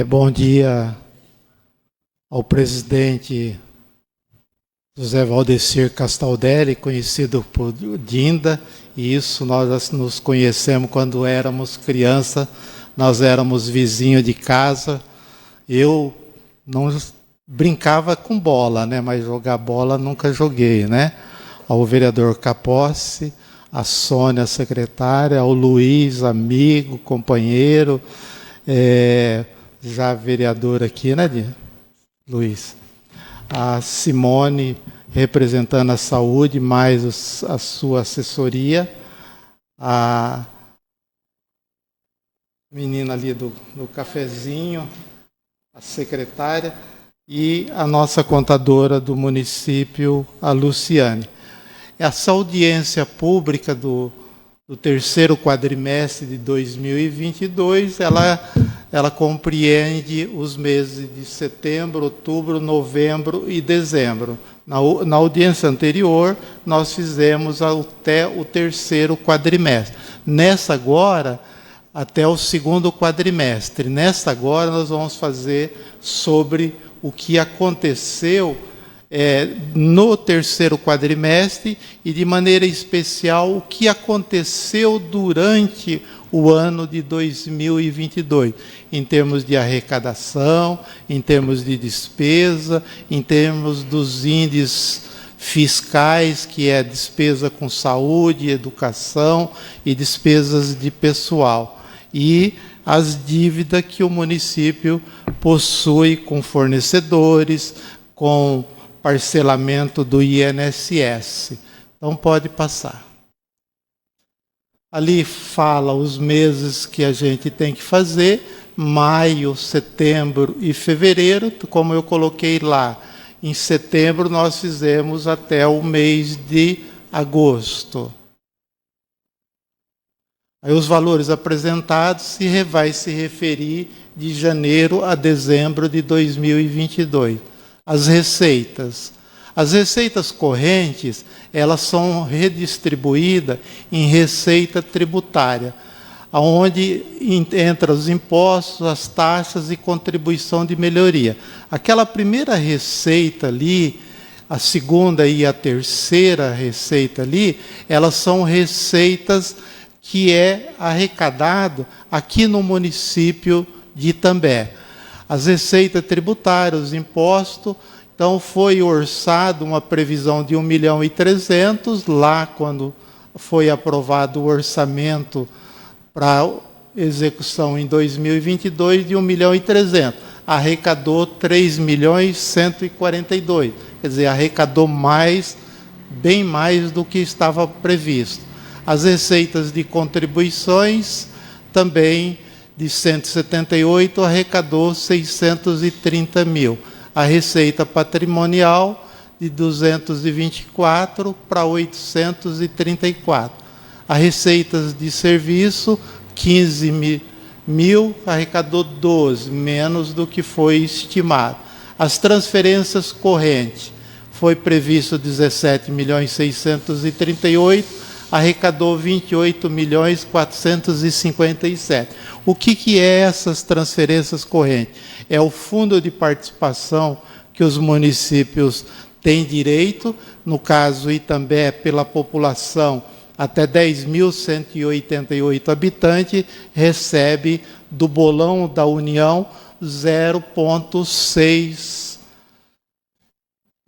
Bom dia ao presidente José Valdecir Castaldelli, conhecido por Dinda, e isso nós nos conhecemos quando éramos criança, nós éramos vizinhos de casa. Eu não brincava com bola, né? Mas jogar bola nunca joguei, né? Ao vereador Capocci, a Sônia, secretária, ao Luiz, amigo, companheiro, já vereador aqui, né, Luiz? A Simone, representando a saúde, mais a sua assessoria, a menina ali do cafezinho, a secretária, e a nossa contadora do município, a Luciane. Essa audiência pública do terceiro quadrimestre de 2022, ela compreende os meses de setembro, outubro, novembro e dezembro. Na audiência anterior, nós fizemos até o terceiro quadrimestre. Nessa agora, até o segundo quadrimestre. Nesta agora, nós vamos fazer sobre o que aconteceu no terceiro quadrimestre e, de maneira especial, o que aconteceu durante o ano de 2022, em termos de arrecadação, em termos de despesa, em termos dos índices fiscais, que é despesa com saúde, educação e despesas de pessoal, e as dívidas que o município possui com fornecedores, com parcelamento do INSS. Então, pode passar. Ali fala os meses que a gente tem que fazer, maio, setembro e fevereiro, como eu coloquei lá. Em setembro, nós fizemos até o mês de agosto. Aí os valores apresentados vai se referir de janeiro a dezembro de 2022. As receitas. As receitas correntes, elas são redistribuídas em receita tributária, onde entra os impostos, as taxas e contribuição de melhoria. Aquela primeira receita ali, a segunda e a terceira receita ali, elas são receitas que é arrecadado aqui no município de Itambé. As receitas tributárias, os impostos, então foi orçado uma previsão de 1.300.000, lá quando foi aprovado o orçamento para execução em 2022 de 1.300.000. Arrecadou 3.142.000, quer dizer, arrecadou bem mais do que estava previsto. As receitas de contribuições também de 178 arrecadou 630.000. A receita patrimonial de 224 para 834. A receita de serviço, 15.000, arrecadou 12, menos do que foi estimado. As transferências correntes, foi previsto 17.638.000, arrecadou 28.457.000. O que é essas transferências correntes? É o fundo de participação que os municípios têm direito, no caso Itambé, pela população até 10.188 habitantes, recebe do bolão da União 0,6.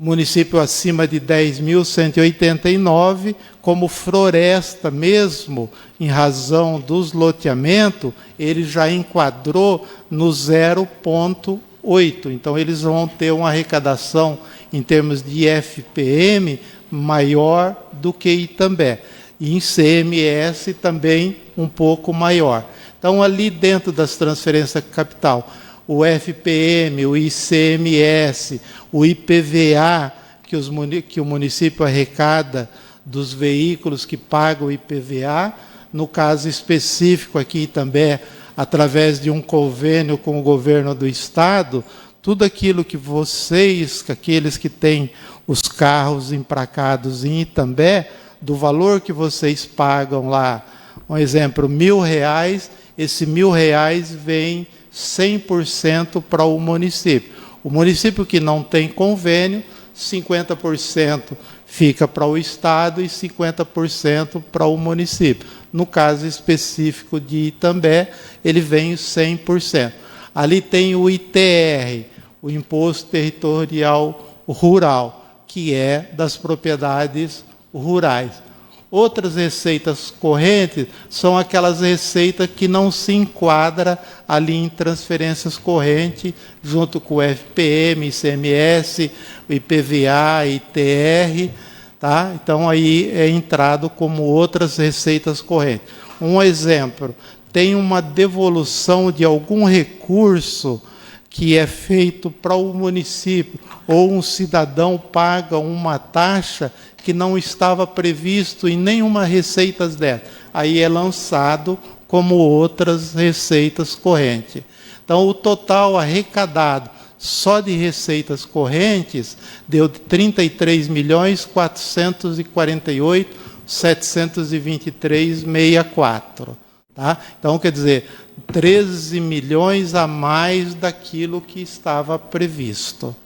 Município acima de 10.189, como Floresta mesmo, em razão dos loteamentos, ele já enquadrou no 0,8. Então, eles vão ter uma arrecadação em termos de FPM maior do que Itambé. E em CMS também um pouco maior. Então, ali dentro das transferências capital, o FPM, o ICMS, o IPVA, que o município arrecada dos veículos que pagam o IPVA, no caso específico aqui também, através de um convênio com o governo do Estado, tudo aquilo que vocês, aqueles que têm os carros emplacados em Itambé, do valor que vocês pagam lá, um exemplo, R$1.000, esse R$ 1.000 vem 100% para o município. O município que não tem convênio, 50% fica para o Estado e 50% para o município. No caso específico de Itambé, ele vem 100%. Ali tem o ITR, o Imposto Territorial Rural, que é das propriedades rurais. Outras receitas correntes são aquelas receitas que não se enquadram ali em transferências correntes, junto com o FPM, ICMS, o IPVA, ITR, tá? Então aí é entrado como outras receitas correntes. Um exemplo, tem uma devolução de algum recurso que é feito para o município, ou um cidadão paga uma taxa que não estava previsto em nenhuma receita dela. Aí é lançado como outras receitas correntes. Então, o total arrecadado só de receitas correntes deu R$ 33.448.723,64. Tá? Então, quer dizer, 13 milhões a mais daquilo que estava previsto.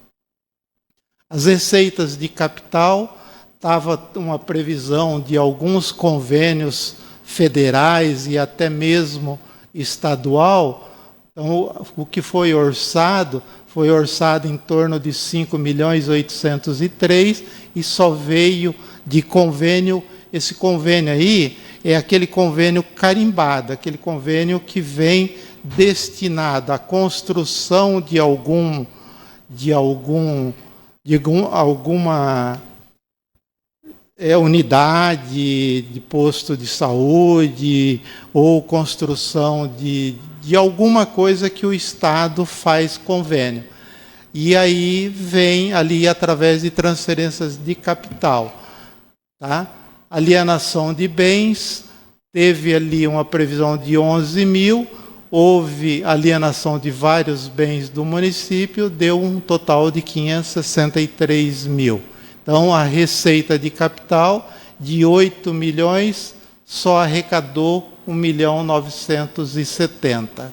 As receitas de capital, estava uma previsão de alguns convênios federais e até mesmo estadual. Então, o que foi orçado em torno de 5.803.000 e só veio de convênio. Esse convênio aí é aquele convênio carimbado, aquele convênio que vem destinado à construção de alguma unidade de posto de saúde ou construção de alguma coisa que o Estado faz convênio. E aí vem ali através de transferências de capital. Tá? Alienação de bens, teve ali uma previsão de 11 mil, houve alienação de vários bens do município, deu um total de 563 mil. Então, a receita de capital de 8 milhões só arrecadou 1.970.000.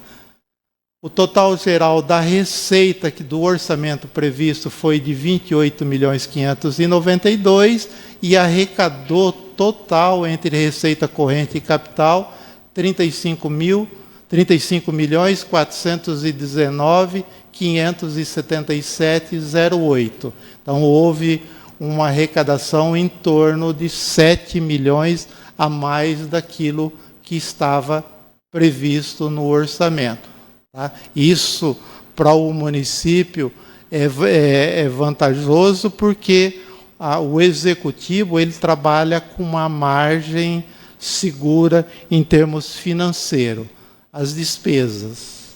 O total geral da receita do orçamento previsto foi de 28.592.000 e arrecadou total entre receita corrente e capital 35.419.577,08. Então, houve uma arrecadação em torno de 7 milhões a mais daquilo que estava previsto no orçamento. Tá? Isso, para o município, é vantajoso porque o executivo ele trabalha com uma margem segura em termos financeiros. As despesas,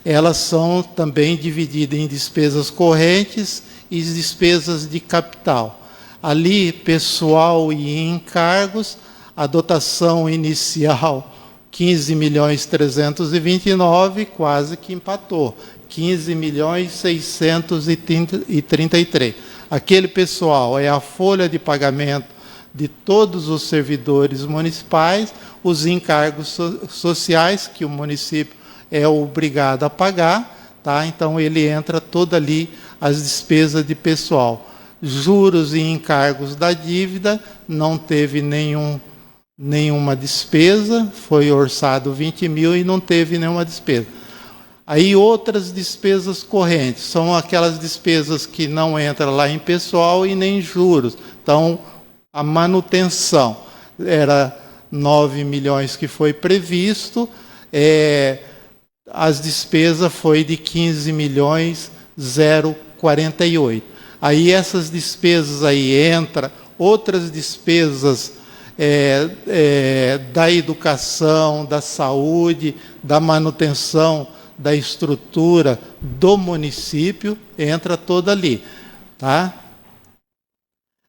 elas são também divididas em despesas correntes e despesas de capital. Ali, pessoal e encargos, a dotação inicial 15.329.000, quase que empatou, 15.633.000. Aquele pessoal é a folha de pagamento de todos os servidores municipais, os encargos sociais que o município é obrigado a pagar, tá? Então ele entra todo ali as despesas de pessoal. Juros e encargos da dívida, não teve nenhuma despesa, foi orçado 20 mil e não teve nenhuma despesa. Aí outras despesas correntes, são aquelas despesas que não entram lá em pessoal e nem juros. Então, a manutenção era 9 milhões que foi previsto, as despesas foi de 15.048. Aí essas despesas aí entram, outras despesas da educação, da saúde, da manutenção da estrutura do município, entra toda ali. Tá?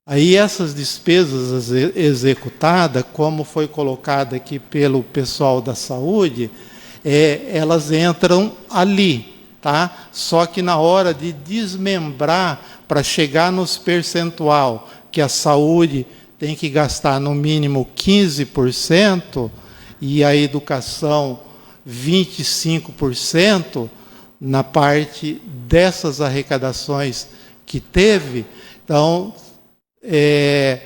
Aí essas despesas executadas, como foi colocado aqui pelo pessoal da saúde, elas entram ali, tá? Só que na hora de desmembrar, para chegar nos percentual que a saúde tem que gastar no mínimo 15% e a educação 25% na parte dessas arrecadações que teve, então é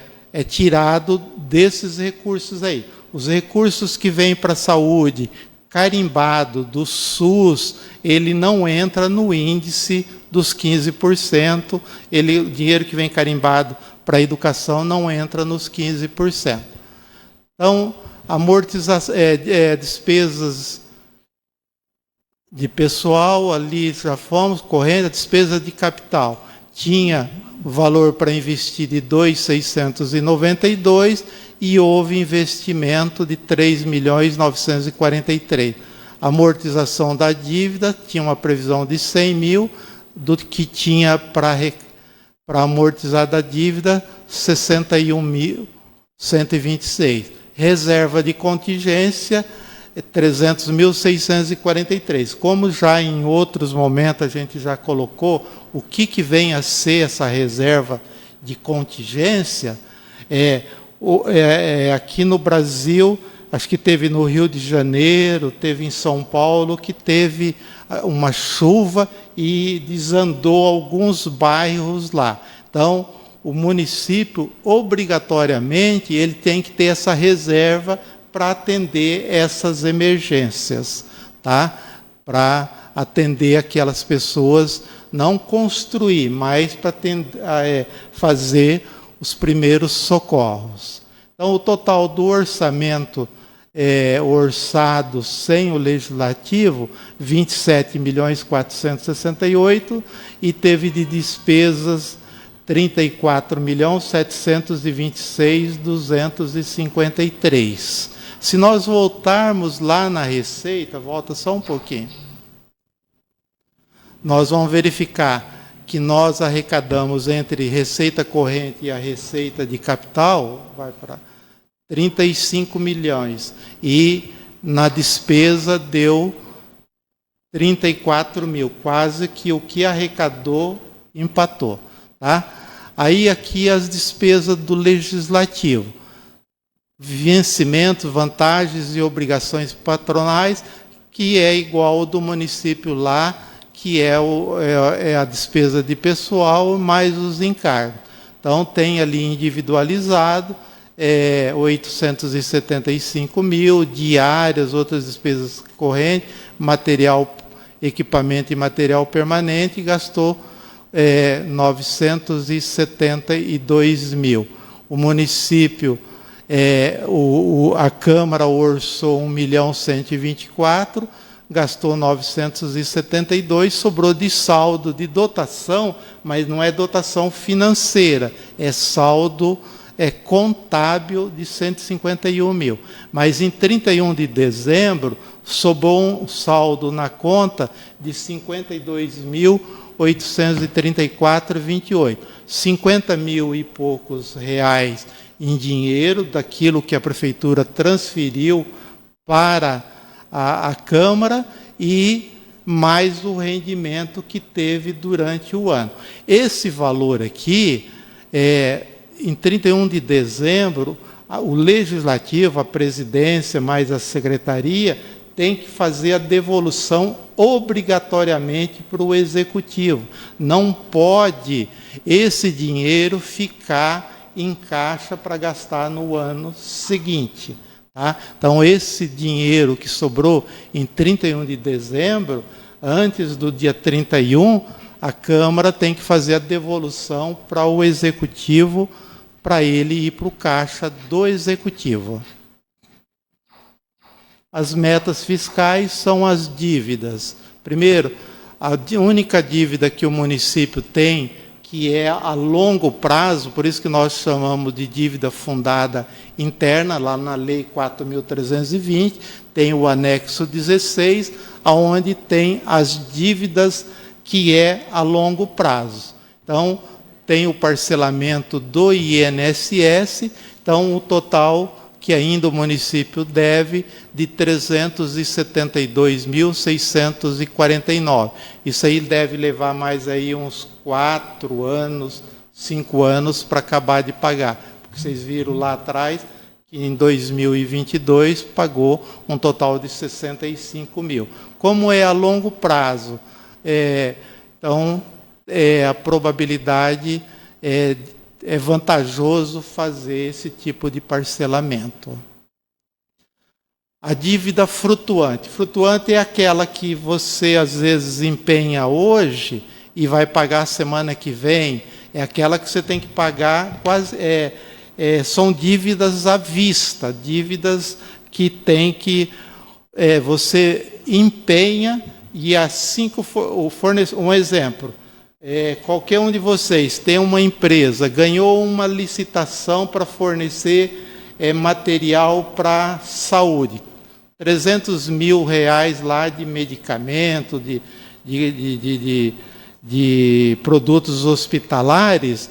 tirado desses recursos aí. Os recursos que vêm para a saúde, carimbado do SUS, ele não entra no índice dos 15%, o dinheiro que vem carimbado para a educação não entra nos 15%. Então, despesas de pessoal, ali já fomos correndo, a despesa de capital. Tinha o valor para investir de 2.692 e houve investimento de 3.943. Amortização da dívida, tinha uma previsão de 100 mil, do que tinha para amortizar da dívida, 61.126. Reserva de contingência, 300.643. Como já em outros momentos a gente já colocou, o que vem a ser essa reserva de contingência, aqui no Brasil, acho que teve no Rio de Janeiro, teve em São Paulo, que teve uma chuva e desandou alguns bairros lá. Então, o município, obrigatoriamente, ele tem que ter essa reserva para atender essas emergências, tá? Para atender aquelas pessoas, não construir, mas para fazer os primeiros socorros. Então, o total do orçamento orçado sem o legislativo, 27.468.000, e teve de despesas 34.726.253. Se nós voltarmos lá na receita, volta só um pouquinho, nós vamos verificar que nós arrecadamos entre receita corrente e a receita de capital, vai para 35 milhões, e na despesa deu 34 mil, quase que o que arrecadou empatou. Tá? Aí aqui as despesas do legislativo. Vencimentos, vantagens e obrigações patronais, que é igual ao do município lá, que é a despesa de pessoal mais os encargos. Então, tem ali individualizado, 875 mil, diárias, outras despesas correntes, material, equipamento e material permanente, gastou 972 mil. O município, a Câmara orçou 1.124.000, gastou 972, sobrou de saldo de dotação, mas não é dotação financeira, é saldo contábil de 151 mil. Mas em 31 de dezembro, sobrou um saldo na conta de 52.834,28. 50 mil e poucos reais em dinheiro, daquilo que a Prefeitura transferiu para a Câmara, e mais o rendimento que teve durante o ano. Esse valor aqui, em 31 de dezembro, o Legislativo, a Presidência, mais a Secretaria, tem que fazer a devolução obrigatoriamente para o Executivo. Não pode esse dinheiro ficar em caixa para gastar no ano seguinte. Tá? Então, esse dinheiro que sobrou em 31 de dezembro, antes do dia 31, a Câmara tem que fazer a devolução para o Executivo, para ele ir para o caixa do Executivo. As metas fiscais são as dívidas. Primeiro, a única dívida que o município tem, que é a longo prazo, por isso que nós chamamos de dívida fundada interna, lá na Lei 4.320, tem o anexo 16, onde tem as dívidas que é a longo prazo. Então, tem o parcelamento do INSS, então o total que ainda o município deve de 372.649. Isso aí deve levar mais aí uns 4 anos, 5 anos para acabar de pagar, Vocês viram lá atrás que em 2022 pagou um total de 65 mil. Como é a longo prazo, então a probabilidade é vantajoso fazer esse tipo de parcelamento. A dívida flutuante. Flutuante é aquela que você às vezes empenha hoje e vai pagar semana que vem. É aquela que você tem que pagar quase. São dívidas à vista, dívidas que tem que você empenha e assim que o fornecedor. Um exemplo. Qualquer um de vocês tem uma empresa, ganhou uma licitação para fornecer material para saúde, 300 mil reais lá de medicamento, de produtos hospitalares,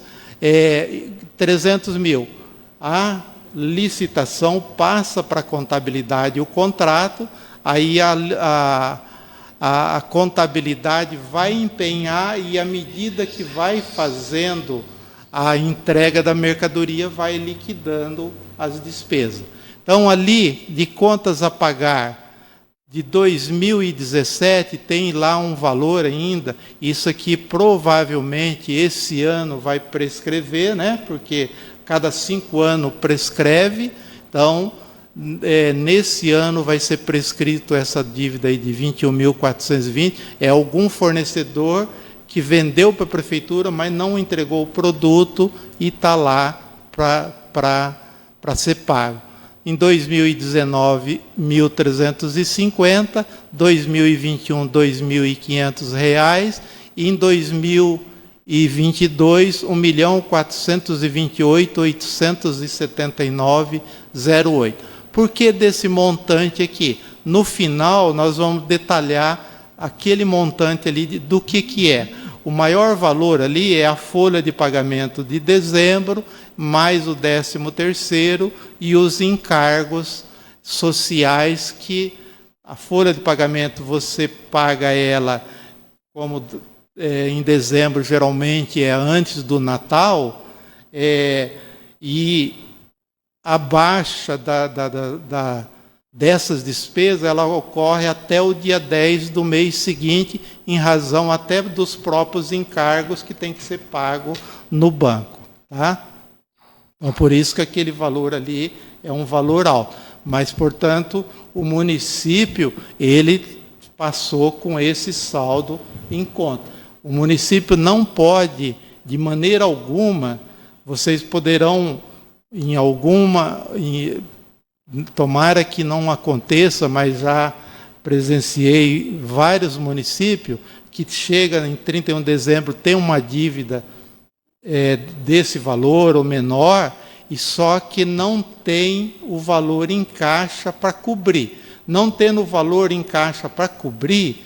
300 mil. A licitação passa para a contabilidade o contrato, aí a contabilidade vai empenhar e, à medida que vai fazendo a entrega da mercadoria, vai liquidando as despesas. Então, ali, de contas a pagar de 2017, tem lá um valor ainda. Isso aqui, provavelmente, esse ano vai prescrever, né? Porque cada 5 anos prescreve. Então, nesse ano vai ser prescrito essa dívida aí de 21.420. É algum fornecedor que vendeu para a prefeitura, mas não entregou o produto e está lá para ser pago. Em 2019, 1.350, 2021, R$ 2.500, e em 2022, R$ 1.428.879,08. Por que desse montante aqui? No final, nós vamos detalhar aquele montante ali do que é. O maior valor ali é a folha de pagamento de dezembro, mais o 13º e os encargos sociais, que a folha de pagamento você paga ela, como em dezembro geralmente é antes do Natal, e a baixa dessas despesas, ela ocorre até o dia 10 do mês seguinte, em razão até dos próprios encargos que tem que ser pago no banco. Tá? Então, por isso que aquele valor ali é um valor alto. Mas, portanto, o município, ele passou com esse saldo em conta. O município não pode, de maneira alguma, vocês poderão, tomara que não aconteça, mas já presenciei vários municípios que chegam em 31 de dezembro, tem uma dívida desse valor ou menor, e só que não tem o valor em caixa para cobrir. Não tendo o valor em caixa para cobrir,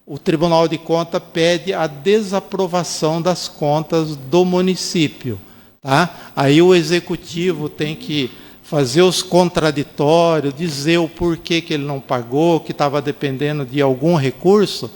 o Tribunal de Contas pede a desaprovação das contas do município. Tá? Aí o executivo tem que fazer os contraditórios, dizer o porquê que ele não pagou, que estava dependendo de algum recurso,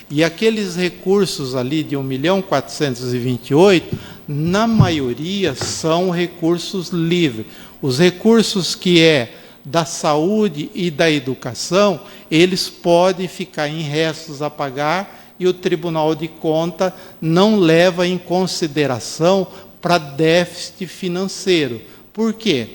e aqueles recursos ali de 1.428.000, na maioria são recursos livres. Os recursos que da saúde e da educação, eles podem ficar em restos a pagar e o Tribunal de Contas não leva em consideração para déficit financeiro. Por quê?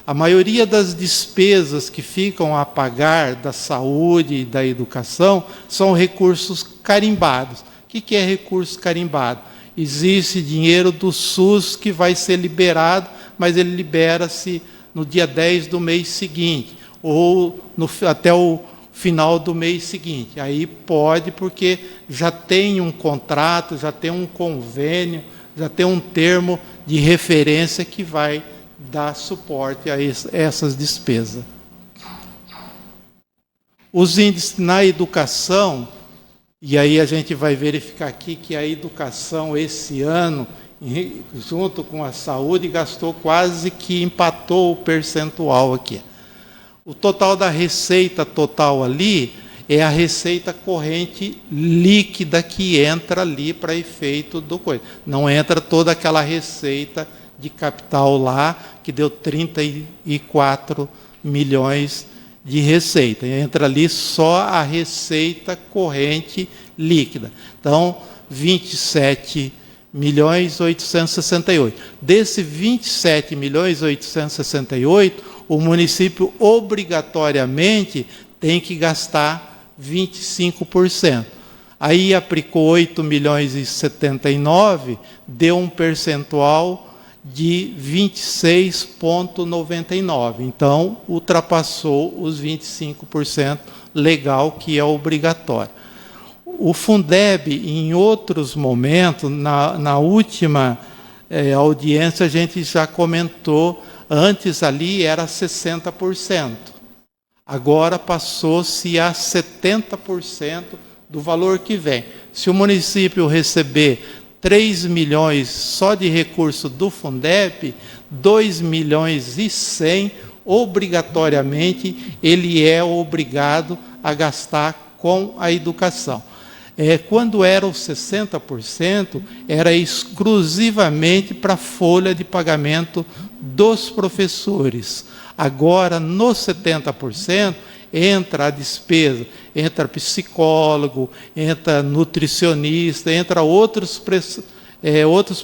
A maioria das despesas que ficam a pagar da saúde e da educação são recursos carimbados. O que é recurso carimbado? Existe dinheiro do SUS que vai ser liberado, mas ele libera-se no dia 10 do mês seguinte, ou até o final do mês seguinte. Aí pode, porque já tem um contrato, já tem um convênio, já tem um termo de referência que vai dar suporte a essas despesas. Os índices na educação, e aí a gente vai verificar aqui que a educação esse ano, junto com a saúde, gastou quase que empatou o percentual aqui. O total da receita total ali é a receita corrente líquida que entra ali para efeito do coisa. Não entra toda aquela receita de capital lá, que deu 34 milhões de receita. Entra ali só a receita corrente líquida. Então, 27.868. Desse 27.868, o município obrigatoriamente tem que gastar 25%. Aí aplicou 8.079, deu um percentual de 26,99. Então, ultrapassou os 25% legal, que é obrigatório. O Fundeb, em outros momentos, na última audiência, a gente já comentou, antes ali era 60%. Agora passou-se a 70% do valor que vem. Se o município receber 3 milhões só de recurso do Fundeb, 2 milhões e 100, obrigatoriamente, ele é obrigado a gastar com a educação. Quando era os 60%, era exclusivamente para a folha de pagamento dos professores. Agora, nos 70%, entra a despesa, entra psicólogo, entra nutricionista, entra outros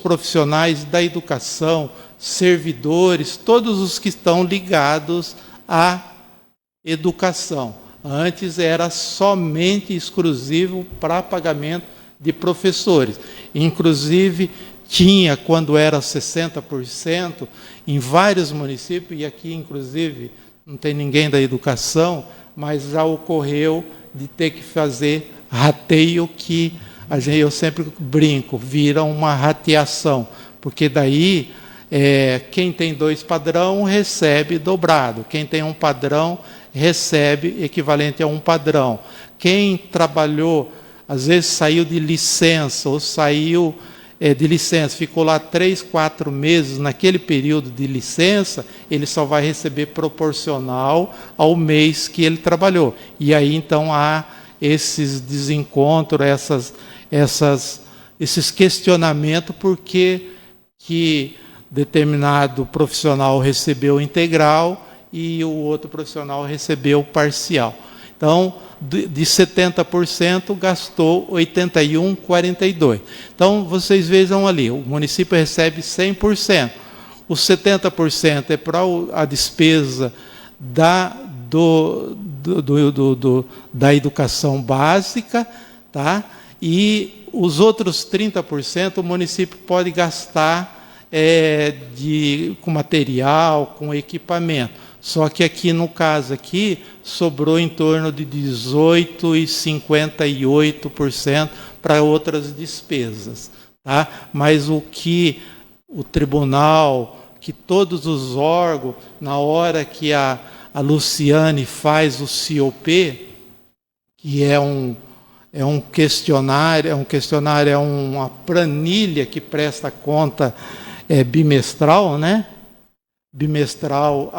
profissionais da educação, servidores, todos os que estão ligados à educação. Antes era somente exclusivo para pagamento de professores. Inclusive, tinha, quando era 60%, em vários municípios, e aqui, inclusive, não tem ninguém da educação, mas já ocorreu de ter que fazer rateio, que eu sempre brinco, vira uma rateação, porque daí quem tem 2 padrão recebe dobrado, quem tem um padrão recebe equivalente a um padrão. Quem trabalhou, às vezes saiu de licença, ou saiu de licença, ficou lá 3, 4 meses, naquele período de licença, ele só vai receber proporcional ao mês que ele trabalhou. E aí, então, há esses desencontros, esses questionamentos, porque que determinado profissional recebeu integral e o outro profissional recebeu parcial. Então, de 70%, gastou 81,42. Então, vocês vejam ali, o município recebe 100%. Os 70% é para a despesa da educação básica, tá? E os outros 30% o município pode gastar com material, com equipamento. Só que aqui, no caso aqui, sobrou em torno de 18,58% para outras despesas. Tá? Mas o que o tribunal, que todos os órgãos, na hora que a Luciane faz o COP, que é um questionário, é uma planilha que presta conta bimestral, né? Bimestral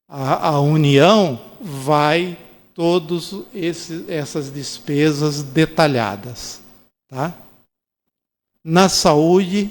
à União, vai todas essas despesas detalhadas. Tá? Na saúde,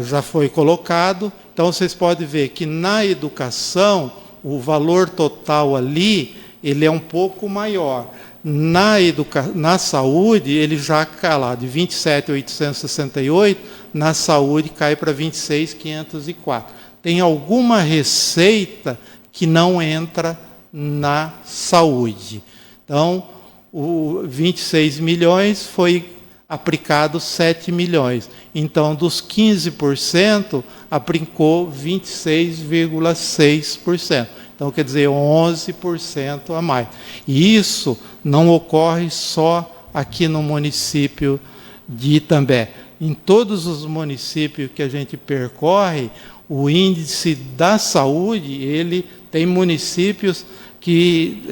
já foi colocado, então vocês podem ver que na educação, o valor total ali, ele é um pouco maior. Na saúde, ele já cai lá de 27.868, na saúde cai para 26.504. Tem alguma receita que não entra na saúde. Então, o 26 milhões foi aplicado 7 milhões. Então, dos 15%, aplicou 26,6%. Então, quer dizer, 11% a mais. E isso não ocorre só aqui no município de Itambé. Em todos os municípios que a gente percorre, o índice da saúde, ele tem municípios que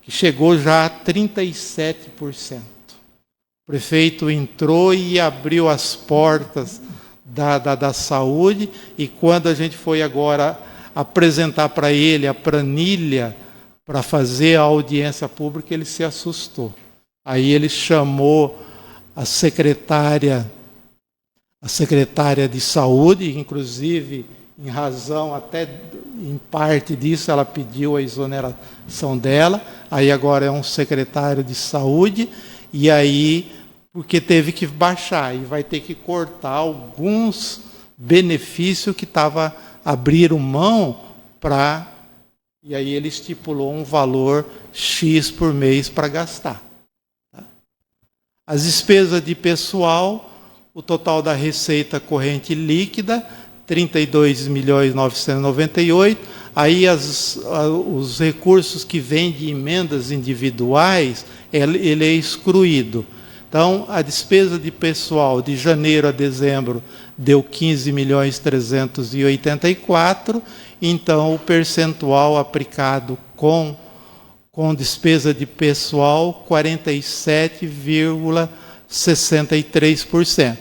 chegou já a 37%. O prefeito entrou e abriu as portas da saúde, e quando a gente foi agora apresentar para ele a planilha para fazer a audiência pública, ele se assustou. Aí ele chamou a secretária a secretária de Saúde, inclusive, em razão até em parte disso, ela pediu a exoneração dela, aí agora é um secretário de Saúde, e aí, porque teve que baixar, e vai ter que cortar alguns benefícios que abriram mão para... E aí ele estipulou um valor X por mês para gastar. As despesas de pessoal, o total da receita corrente líquida, 32.998.000. Aí os recursos que vêm de emendas individuais, ele é excluído. Então, a despesa de pessoal de janeiro a dezembro deu 15.384.000. Então, o percentual aplicado com despesa de pessoal, 47,63%.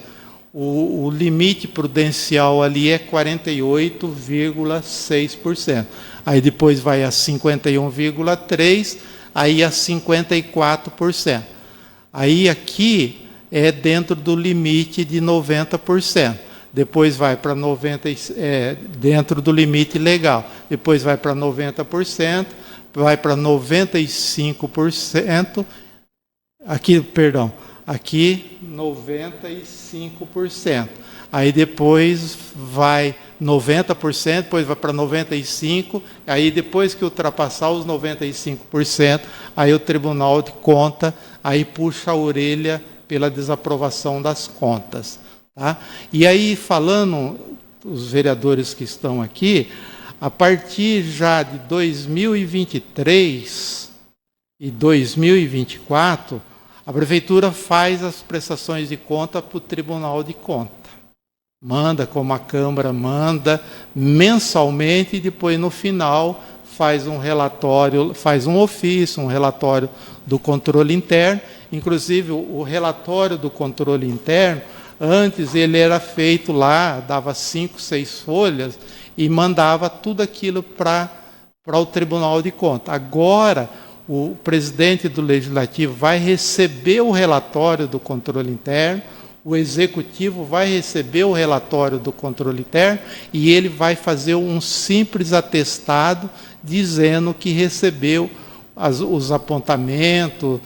O limite prudencial ali é 48,6%. Aí depois vai a 51,3%, aí a 54%. Aí aqui é dentro do limite de 90%. Depois vai para 90%, dentro do limite legal. Depois vai para 90%, vai para 95%. Aqui 95%. Aí depois vai 90%, depois vai para 95%, aí depois que ultrapassar os 95%, aí o Tribunal de Contas aí puxa a orelha pela desaprovação das contas. Tá? E aí, falando, os vereadores que estão aqui, a partir já de 2023 e 2024, a Prefeitura faz as prestações de conta para o Tribunal de Contas. Manda, como a Câmara manda, mensalmente, e depois, no final, faz um relatório, faz um ofício, um relatório do controle interno. Inclusive, o relatório do controle interno, antes ele era feito lá, dava 5, 6 folhas, e mandava tudo aquilo para o Tribunal de Contas. Agora, o presidente do Legislativo vai receber o relatório do controle interno, o Executivo vai receber o relatório do controle interno e ele vai fazer um simples atestado dizendo que recebeu os apontamentos,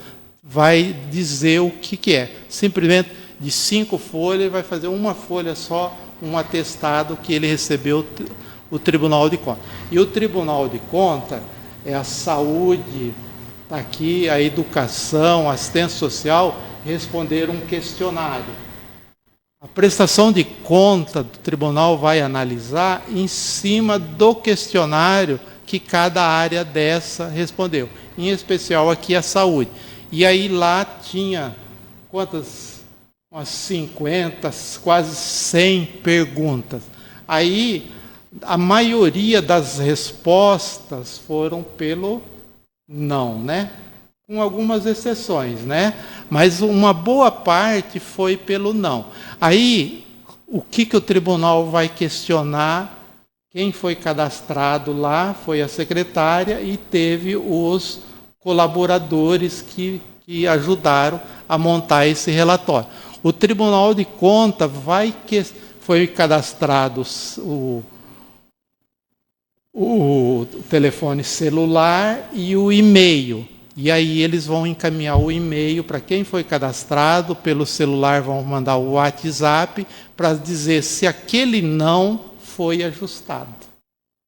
vai dizer o que é. Simplesmente, de 5 folhas, ele vai fazer uma folha só, um atestado que ele recebeu o Tribunal de Contas. E o Tribunal de Contas é a saúde, está aqui, a educação, a assistência social, responderam um questionário. A prestação de conta do tribunal vai analisar em cima do questionário que cada área dessa respondeu. Em especial aqui a saúde. E aí lá tinha quantas? Umas 50, quase 100 perguntas. Aí a maioria das respostas foram pelo não, né? Com algumas exceções, né? Mas uma boa parte foi pelo não. Aí, o que o tribunal vai questionar? Quem foi cadastrado lá foi a secretária e teve os colaboradores que ajudaram a montar esse relatório. O Tribunal de Contas foi cadastrado o telefone celular e o e-mail. E aí eles vão encaminhar o e-mail para quem foi cadastrado, pelo celular vão mandar o WhatsApp para dizer se aquele não foi ajustado.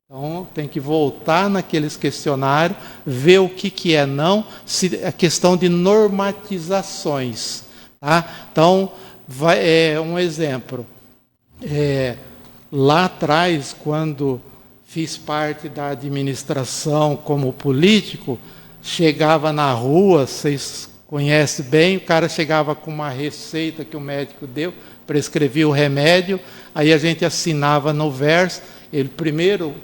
Então tem que voltar naqueles questionários, ver o que é não, a questão de normatizações. Tá? Então, um exemplo. Lá atrás, quando fiz parte da administração como político, chegava na rua, vocês conhecem bem, o cara chegava com uma receita que o médico deu, prescrevia o remédio, aí a gente assinava no verso, ele primeiro, o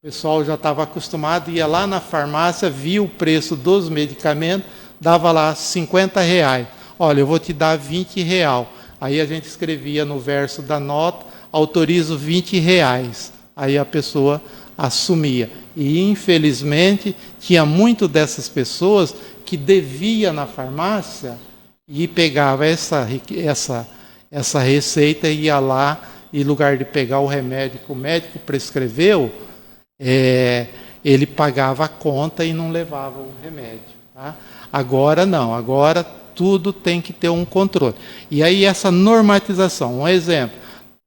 pessoal já estava acostumado, ia lá na farmácia, via o preço dos medicamentos, dava lá R$50. Olha, eu vou te dar R$20. Aí a gente escrevia no verso da nota, autorizo R$20. Aí a pessoa assumia. E, infelizmente, tinha muito dessas pessoas que devia na farmácia e pegava essa essa receita e ia lá, e em lugar de pegar o remédio que o médico prescreveu, ele pagava a conta e não levava o remédio. Tá? Agora não, agora tudo tem que ter um controle. E aí essa normatização, um exemplo,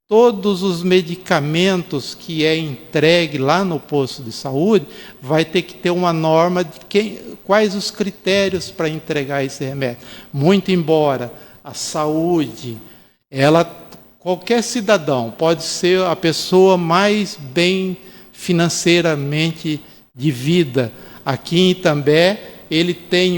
todos os medicamentos que é entregue lá no posto de saúde, vai ter que ter uma norma de quais os critérios para entregar esse remédio. Muito embora a saúde, qualquer cidadão, pode ser a pessoa mais bem financeiramente de vida. Aqui em Itambé, ele tem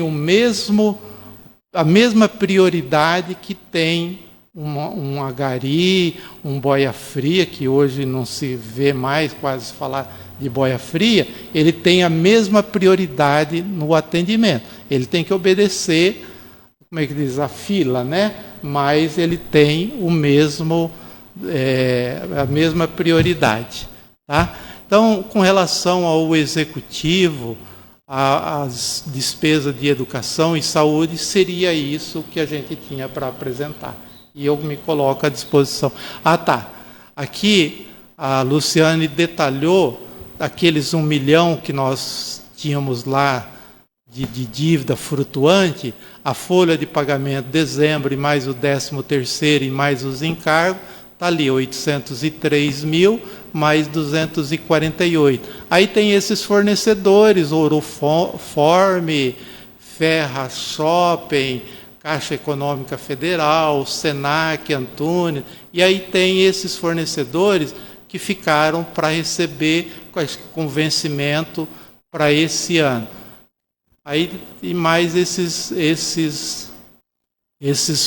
a mesma prioridade que tem um agari, um boia fria, que hoje não se vê mais quase falar de boia fria, ele tem a mesma prioridade no atendimento. Ele tem que obedecer, como é que diz, a fila, né? Mas ele tem a mesma prioridade. Tá? Então, com relação ao executivo, as despesas de educação e saúde, seria isso que a gente tinha para apresentar. E eu me coloco à disposição. Aqui a Luciane detalhou aqueles 1 milhão que nós tínhamos lá de dívida flutuante, a folha de pagamento de dezembro, e mais o 13º e mais os encargos, está ali, 803 mil, mais 248. Aí tem esses fornecedores, Ouroforme, Ferra Shopping, Caixa Econômica Federal, Senac, Antunes, e aí tem esses fornecedores que ficaram para receber com vencimento para esse ano. Aí, e mais esses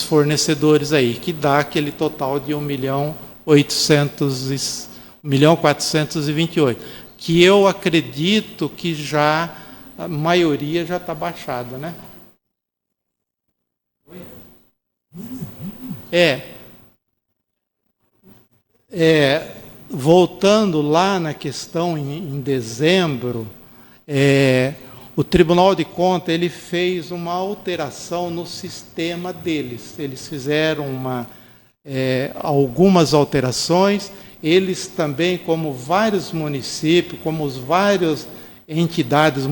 fornecedores aí, que dá aquele total de 1.428, que eu acredito que já a maioria já está baixada, né? Voltando lá na questão em dezembro, o Tribunal de Contas ele fez uma alteração no sistema deles. Eles fizeram algumas alterações. Eles também, como vários municípios, como as várias entidades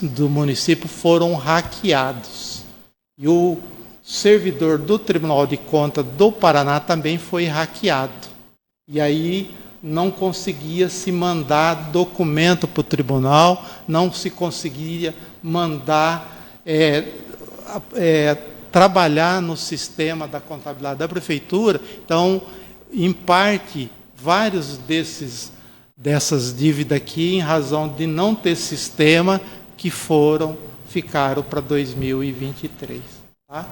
do município, foram hackeados. E o servidor do Tribunal de Contas do Paraná também foi hackeado. E aí não conseguia se mandar documento para o tribunal, não se conseguia mandar trabalhar no sistema da contabilidade da prefeitura. Então, em parte, vários dessas dívidas aqui, em razão de não ter sistema, que ficaram para 2023. Tá?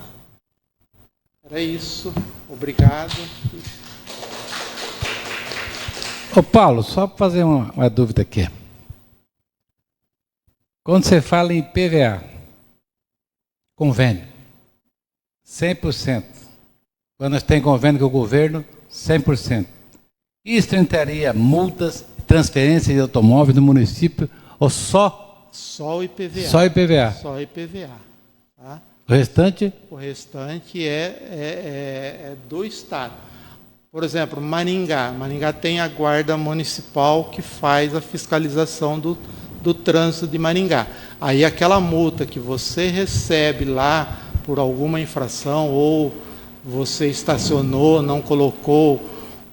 Era isso. Obrigado. Ô Paulo, só para fazer uma dúvida aqui. Quando você fala em PVA, convênio, 100%. Quando nós temos convênio com o governo, 100%. Isso entraria multas, transferência de automóvel do município, ou só? Só o IPVA. Só IPVA. Só IPVA. Tá? O restante? O restante é do Estado. Por exemplo, Maringá. Maringá tem a guarda municipal que faz a fiscalização do trânsito de Maringá. Aí aquela multa que você recebe lá por alguma infração, ou você estacionou, não colocou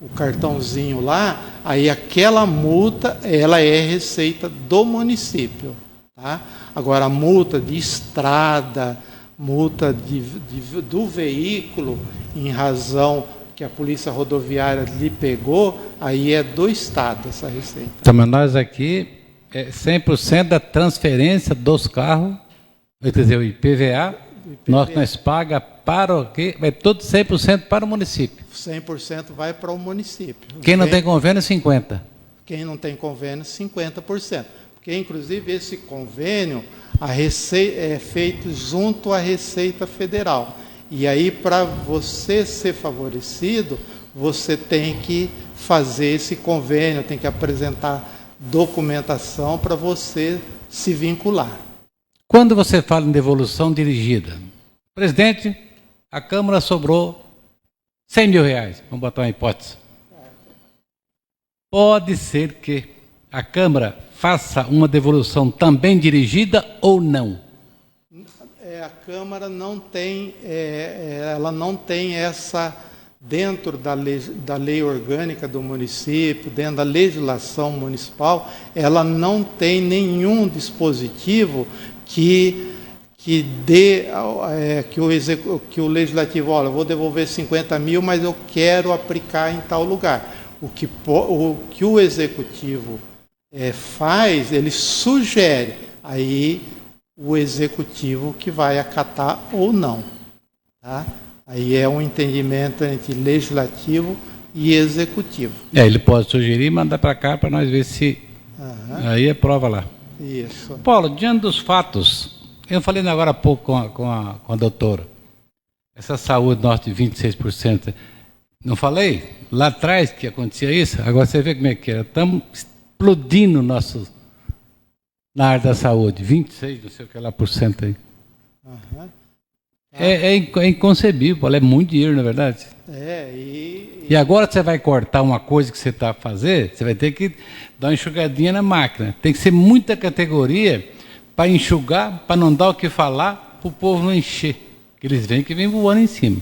o cartãozinho lá, aí aquela multa ela é receita do município. Tá? Agora, a multa de estrada, multa do veículo, em razão que a Polícia Rodoviária lhe pegou, aí é do Estado essa receita. Então, mas nós aqui, 100% da transferência dos carros, quer dizer, o IPVA, nós paga para o quê? Vai todo 100% para o município. 100% vai para o município. Quem não tem convênio, 50%. Quem não tem convênio, 50%. Porque, inclusive, esse convênio é feito junto à Receita Federal. E aí, para você ser favorecido, você tem que fazer esse convênio, tem que apresentar documentação para você se vincular. Quando você fala em devolução dirigida, presidente, a Câmara sobrou 100 mil reais, vamos botar uma hipótese. Pode ser que a Câmara faça uma devolução também dirigida ou não? A Câmara não tem, ela não tem essa, dentro da lei orgânica do município, dentro da legislação municipal, ela não tem nenhum dispositivo que dê, que o legislativo, olha, eu vou devolver 50 mil, mas eu quero aplicar em tal lugar. O que o executivo faz, ele sugere, aí o executivo que vai acatar ou não. Tá? Aí é um entendimento entre legislativo e executivo. Ele pode sugerir e mandar para cá para nós ver se... Aí é prova lá. Isso. Paulo, diante dos fatos, eu falei agora há pouco com a doutora, essa saúde nossa de 26%, não falei? Lá atrás que acontecia isso, agora você vê como é que era. Estamos explodindo na área da saúde, 26, não sei o que lá por cento aí. É inconcebível, é muito dinheiro, na verdade. E agora você vai cortar uma coisa que você está a fazer, você vai ter que dar uma enxugadinha na máquina. Tem que ser muita categoria para enxugar, para não dar o que falar, para o povo não encher. Que eles veem que vem voando em cima.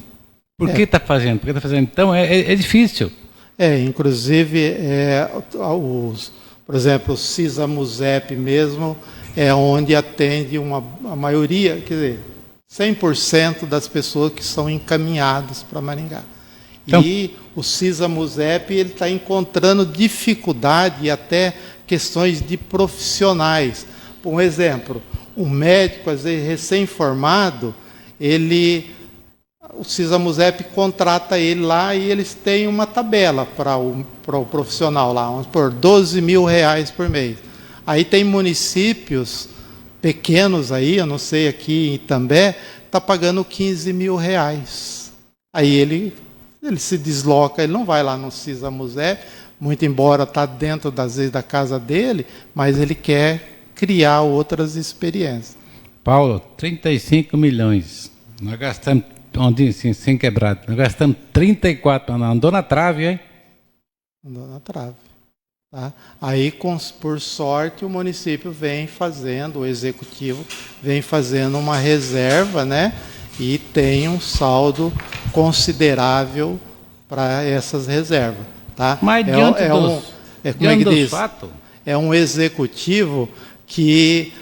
Por que está fazendo? Por que está fazendo? Então, é difícil. Inclusive, por exemplo, o CISA-MUSEP mesmo, é onde atende a maioria, quer dizer, 100% das pessoas que são encaminhadas para Maringá. Então, e o CISA-MUSEP está encontrando dificuldade e até questões de profissionais. Por um exemplo, um médico, às vezes, recém-formado, o CISA-MUSEP contrata ele lá e eles têm uma tabela para o profissional lá, vamos por 12 mil reais por mês. Aí tem municípios pequenos aí, eu não sei, aqui em Itambé, está pagando 15 mil reais. Aí ele se desloca, ele não vai lá no CISA-MUSEP, muito embora está dentro, às vezes, da casa dele, mas ele quer criar outras experiências. Paulo, 35 milhões. Nós gastamos, assim, sem quebrado, nós gastamos 34, andou na trave, hein? Andou na trave. Tá? Aí, por sorte, o município vem fazendo, o executivo vem fazendo uma reserva, né? E tem um saldo considerável para essas reservas. Tá? Mas diante dos fatos... É um executivo que...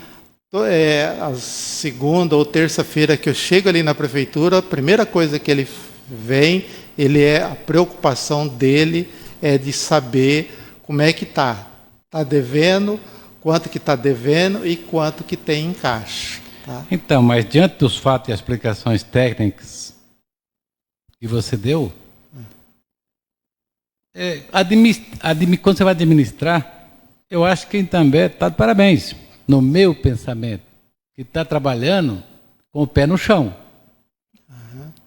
a segunda ou terça-feira que eu chego ali na prefeitura, a primeira coisa que ele vem, a preocupação dele é de saber como é que está. Está devendo, quanto que está devendo e quanto que tem em caixa. Tá? Então, mas diante dos fatos e explicações técnicas que você deu, quando você vai administrar, eu acho que também está de parabéns. No meu pensamento, que está trabalhando com o pé no chão.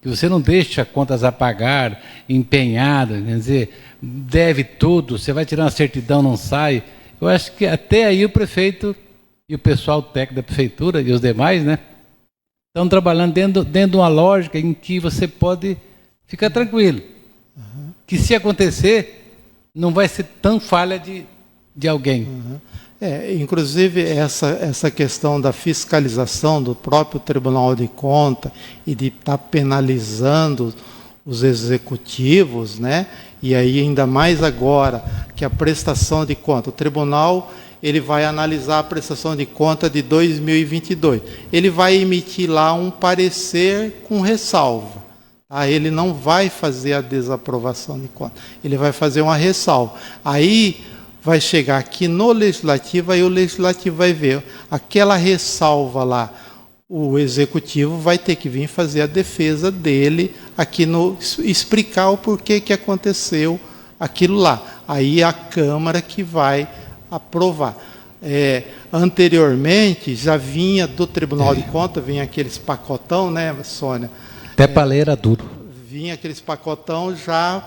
Que você não deixa contas a pagar, empenhada, quer dizer, deve tudo, você vai tirar uma certidão, não sai. Eu acho que até aí o prefeito e o pessoal técnico da prefeitura e os demais, né, estão trabalhando dentro de uma lógica em que você pode ficar tranquilo. Que se acontecer, não vai ser tão falha de alguém. Inclusive, essa questão da fiscalização do próprio Tribunal de Contas e de estar penalizando os executivos, né? E aí ainda mais agora que a prestação de conta, o tribunal ele vai analisar a prestação de conta de 2022. Ele vai emitir lá um parecer com ressalva. Tá? Ele não vai fazer a desaprovação de conta, ele vai fazer uma ressalva. Aí vai chegar aqui no Legislativo, aí o Legislativo vai ver aquela ressalva lá. O Executivo vai ter que vir fazer a defesa dele aqui, explicar o porquê que aconteceu aquilo lá. Aí a Câmara que vai aprovar. Anteriormente, já vinha do Tribunal de Contas, vinha aqueles pacotão, né, Sônia? Até paleira duro. Vinha aqueles pacotão já...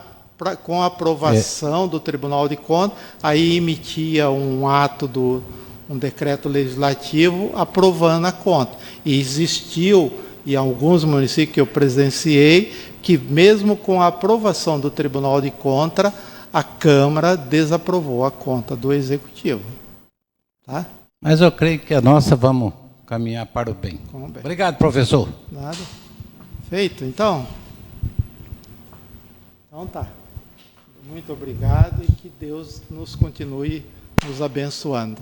com a aprovação do Tribunal de Contas, aí emitia um decreto legislativo aprovando a conta. E existiu e alguns municípios que eu presenciei, que mesmo com a aprovação do Tribunal de Contas, a Câmara desaprovou a conta do Executivo. Tá? Mas eu creio que a nossa vamos caminhar para o bem. Obrigado, professor. Nada. Feito, então? Então tá. Muito obrigado e que Deus nos continue nos abençoando.